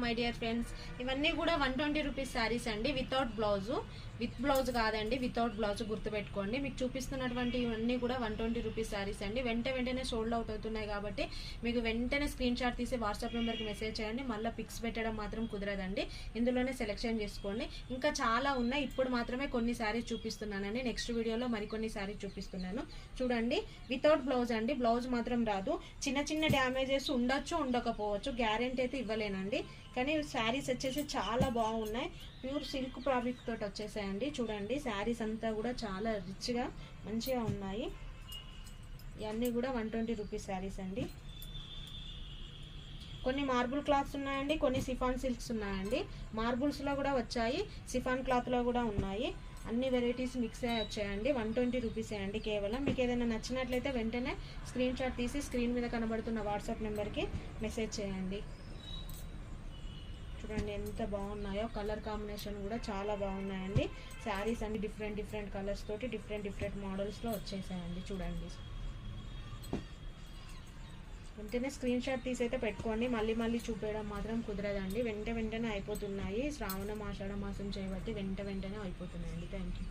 My dear friends, ఇవన్నీ కూడా 120 rupees saris అండి. వితౌట్ బ్లౌజ్, విత్ బ్లౌజ్ కాదండి, వితౌట్ బ్లౌజ్ గుర్తుపెట్టుకోండి. మీకు చూపిస్తున్నటువంటి ఇవన్నీ కూడా 120 రూపీస్ శారీస్ అండి. వెంటనే సోల్డ్ అవుట్ అవుతున్నాయి కాబట్టి మీకు వెంటనే స్క్రీన్ షాట్ తీసి వాట్సాప్ నెంబర్కి మెసేజ్ చేయండి. మళ్ళీ పిక్స్ పెట్టడం మాత్రం కుదరదండి, ఇందులోనే సెలెక్షన్ చేసుకోండి. ఇంకా చాలా ఉన్నాయి, ఇప్పుడు మాత్రమే కొన్ని శారీస్ చూపిస్తున్నానండి. నెక్స్ట్ వీడియోలో మరికొన్ని శారీస్ చూపిస్తున్నాను. చూడండి, వితౌట్ బ్లౌజ్ అండి, బ్లౌజ్ మాత్రం రాదు. చిన్న డ్యామేజెస్ ఉండొచ్చు, ఉండకపోవచ్చు, గ్యారెంటీ అయితే ఇవ్వలేనండి. కానీ శారీస్ వచ్చేసి చాలా బాగున్నాయి. ప్యూర్ సిల్క్ ఫ్యాబ్రిక్ తోటి వచ్చేసాయండి. చూడండి, శారీస్ అంతా కూడా చాలా రిచ్గా మంచిగా ఉన్నాయి. ఇవన్నీ కూడా 120 రూపీస్ శారీస్ అండి. కొన్ని మార్బుల్ క్లాత్స్ ఉన్నాయండి, కొన్ని సిఫాన్ సిల్క్స్ ఉన్నాయండి. మార్బుల్స్లో కూడా వచ్చాయి, సిఫాన్ క్లాత్లో కూడా ఉన్నాయి. అన్ని వెరైటీస్ మిక్స్ అయ్యి వచ్చాయండి. 120 రూపీసే అండి కేవలం. మీకు ఏదైనా నచ్చినట్లయితే వెంటనే స్క్రీన్ షాట్ తీసి స్క్రీన్ మీద కనబడుతున్న వాట్సాప్ నెంబర్కి మెసేజ్ చేయండి. చూడండి ఎంత బాగున్నాయో, కలర్ కాంబినేషన్ కూడా చాలా బాగున్నాయండి. శారీస్ అన్ని డిఫరెంట్ కలర్స్ తోటి డిఫరెంట్ మోడల్స్లో వచ్చేసాయండి. చూడండి, వెంటనే స్క్రీన్ షాట్ తీసి అయితే పెట్టుకోండి. మళ్ళీ చూపేయడం మాత్రం కుదరదండి. వెంటనే అయిపోతున్నాయి. శ్రావణ ఆషాఢ మాసం చేయబట్టి వెంటనే అయిపోతున్నాయండి. Thank you.